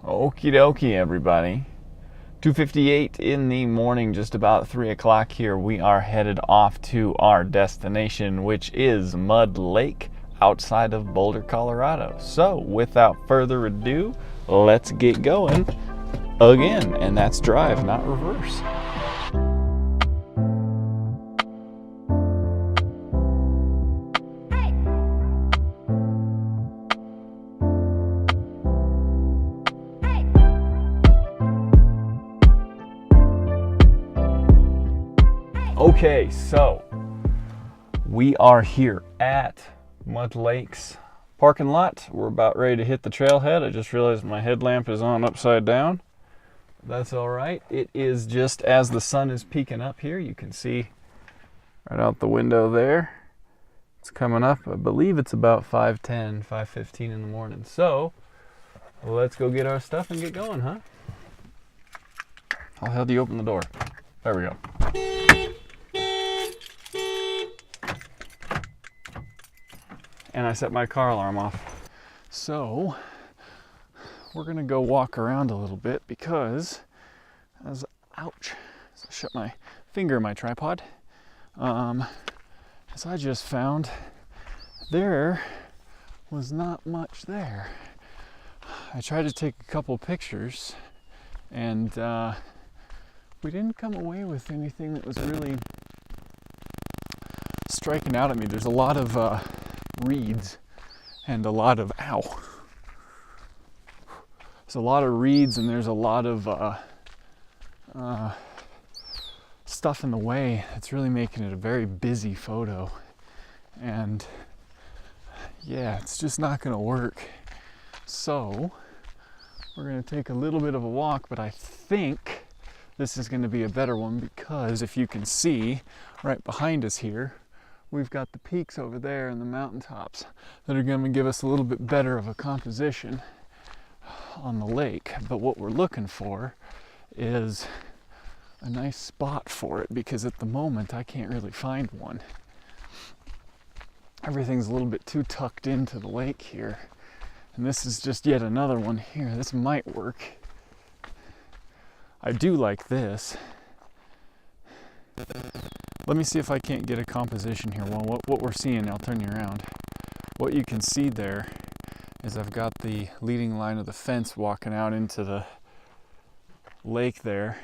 Okie dokie, everybody. 2:58 in the morning, just about 3 o'clock here. We are headed off to our destination, which is Mud Lake outside of Boulder, Colorado. So, without further ado, let's get going again. And that's drive, not reverse. Okay, so we are here at Mud Lake's parking lot. We're about ready to hit the trailhead. I just realized my headlamp is on upside down. That's all right. It is just as the sun is peeking up here. You can see right out the window there. It's coming up. I believe it's about 5:10, 5:15 in the morning. So let's go get our stuff and get going, huh? How the hell do you open the door? There we go. And I set my car alarm off. So we're gonna go walk around a little bit because as ouch, so I shut my finger in my tripod. As I just found there was not much there. I tried to take a couple pictures and we didn't come away with anything that was really striking out at me. There's a lot of reeds and a lot of there's a lot of reeds and there's a lot of stuff in the way that's really making it a very busy photo, and yeah, it's just not gonna work. So we're gonna take a little bit of a walk, but I think this is gonna be a better one because if you can see right behind us here, we've got the peaks over there and the mountaintops that are going to give us a little bit better of a composition on the lake. But what we're looking for is a nice spot for it because at the moment I can't really find one. Everything's a little bit too tucked into the lake here. And this is just yet another one here. This might work. I do like this. Let me see if I can't get a composition here. Well, what we're seeing, I'll turn you around. What you can see there is I've got the leading line of the fence walking out into the lake there.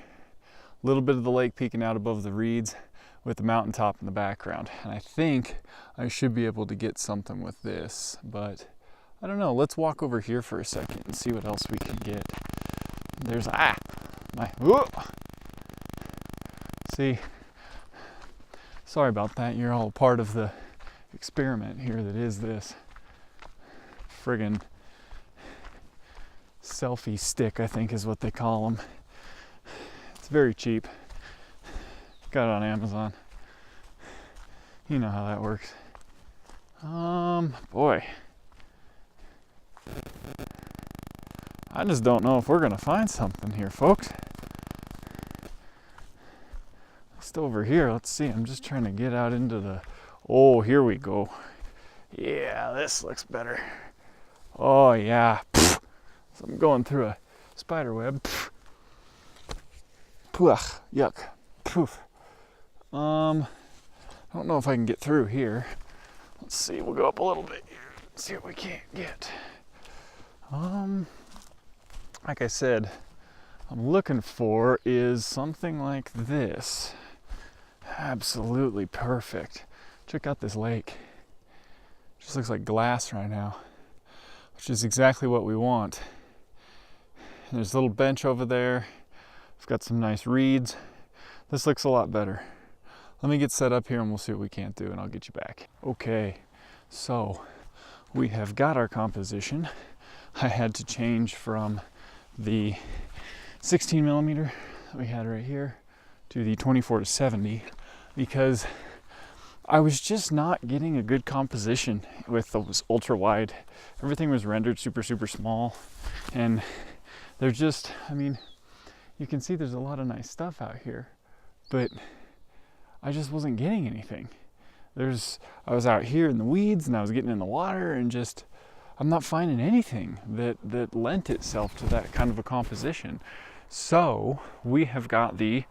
A little bit of the lake peeking out above the reeds with the mountaintop in the background. And I think I should be able to get something with this, but I don't know. Let's walk over here for a second and see what else we can get. There's, see, sorry about that. You're all part of the experiment here that is this friggin' selfie stick, I think is what they call them. It's very cheap. Got it on Amazon. You know how that works. Boy. I just don't know if we're gonna find something here, folks. Just over here, let's see. I'm just trying to get out into the. Oh, here we go. Yeah, this looks better. Oh yeah. So I'm going through a spider web. Poof, yuck. Poof. I don't know if I can get through here. Let's see. We'll go up a little bit here. See what we can't get. Like I said, I'm looking for is something like this. Absolutely perfect. Check out this lake. Just looks like glass right now, which is exactly what we want. And there's a little bench over there. I've got some nice reeds. This looks a lot better. Let me get set up here and we'll see what we can't do and I'll get you back. Okay, so we have got our composition. I had to change from the 16 millimeter that we had right here to the 24-70 because I was just not getting a good composition with those ultra wide. Everything was rendered super small, and they're just, I mean, you can see there's a lot of nice stuff out here, but I just wasn't getting anything. I was out here in the weeds and I was getting in the water and just I'm not finding anything that lent itself to that kind of a composition. So we have got the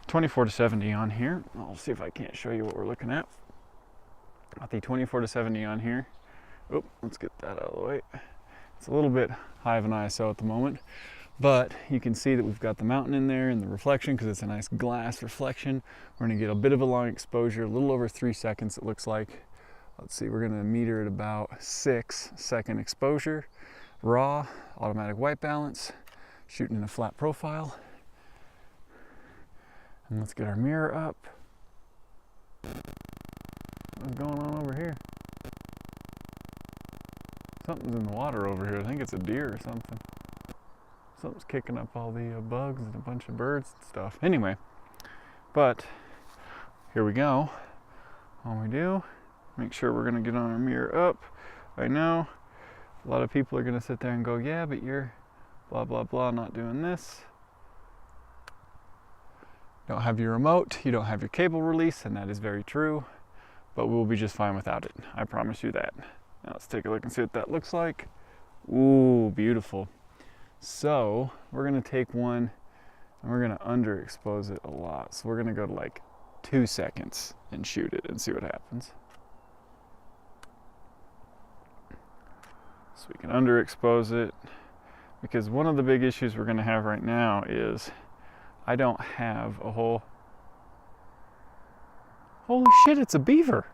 24-70 on here. I'll see if I can't show you what we're looking at. Got the 24-70 on here. Oh, let's get that out of the way. It's a little bit high of an ISO at the moment, but you can see that we've got the mountain in there and the reflection, because it's a nice glass reflection. We're gonna get a bit of a long exposure, a little over 3 seconds it looks like. Let's see, we're gonna meter at about 6-second exposure. Raw, automatic white balance, shooting in a flat profile. And let's get our mirror up. What's going on over here? Something's in the water over here. I think it's a deer or something. Something's kicking up all the bugs and a bunch of birds and stuff. Anyway, but here we go. All we do, make sure we're gonna get on our mirror up. I know a lot of people are gonna sit there and go, yeah, but you're blah, blah, blah, not doing this. You don't have your remote, you don't have your cable release, and that is very true, but we'll be just fine without it. I promise you that. Now let's take a look and see what that looks like. Ooh, beautiful. So we're gonna take one and we're gonna underexpose it a lot. So we're gonna go to like 2 seconds and shoot it and see what happens. So we can underexpose it, because one of the big issues we're gonna have right now is I don't have a whole, holy shit, it's a beaver.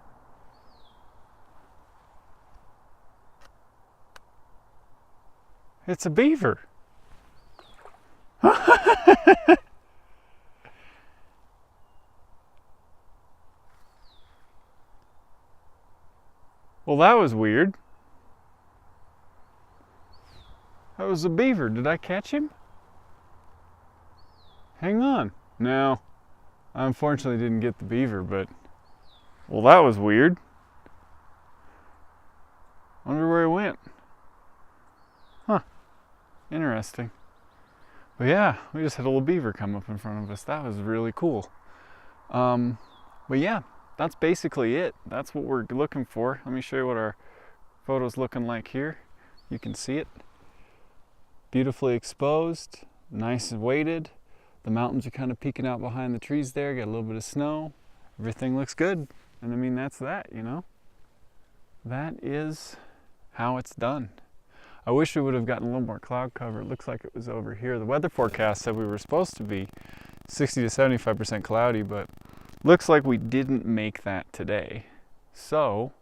It's a beaver. Well, that was weird. That was a beaver. Did I catch him? Hang on. No, I unfortunately didn't get the beaver, but, well, that was weird. Wonder where he went. Huh. Interesting. But yeah, we just had a little beaver come up in front of us. That was really cool. But yeah, that's basically it. That's what we're looking for. Let me show you what our photo's looking like here. You can see it. Beautifully exposed, nice and weighted. The mountains are kind of peeking out behind the trees there. Got a little bit of snow. Everything looks good. And I mean, that's that, you know? That is how it's done. I wish we would have gotten a little more cloud cover. It looks like it was over here. The weather forecast said we were supposed to be 60 to 75% cloudy, but looks like we didn't make that today. So,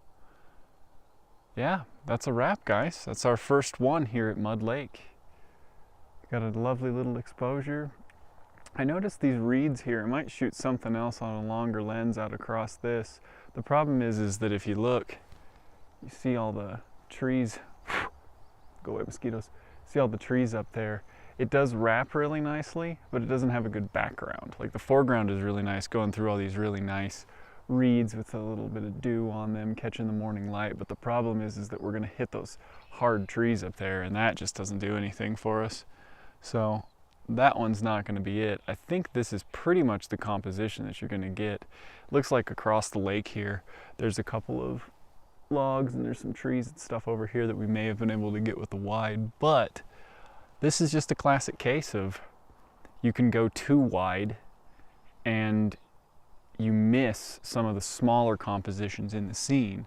yeah, that's a wrap, guys. That's our first one here at Mud Lake. Got a lovely little exposure. I noticed these reeds here. I might shoot something else on a longer lens out across this. The problem is that if you look, you see all the trees. Go away, mosquitoes. See all the trees up there. It does wrap really nicely, but it doesn't have a good background. Like the foreground is really nice, going through all these really nice reeds with a little bit of dew on them, catching the morning light. But the problem is that we're gonna hit those hard trees up there, and that just doesn't do anything for us. So that one's not gonna be it. I think this is pretty much the composition that you're gonna get. Looks like across the lake here, there's a couple of logs and there's some trees and stuff over here that we may have been able to get with the wide, but this is just a classic case of you can go too wide and you miss some of the smaller compositions in the scene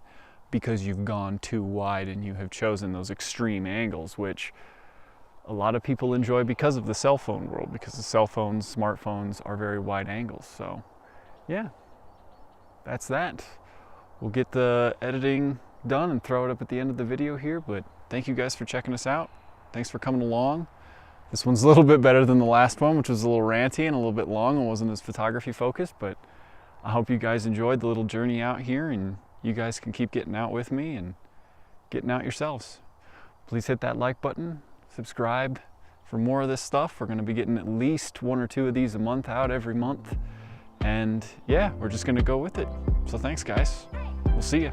because you've gone too wide and you have chosen those extreme angles, which a lot of people enjoy because of the cell phone world, because the cell phones, smartphones are very wide angles. So yeah, that's that. We'll get the editing done and throw it up at the end of the video here, but thank you guys for checking us out. Thanks for coming along. This one's a little bit better than the last one, which was a little ranty and a little bit long and wasn't as photography focused, but I hope you guys enjoyed the little journey out here, and you guys can keep getting out with me and getting out yourselves. Please hit that like button, subscribe for more of this stuff. We're going to be getting at least 1 or 2 of these a month out every month. And yeah, we're just going to go with it. So thanks, guys. We'll see you.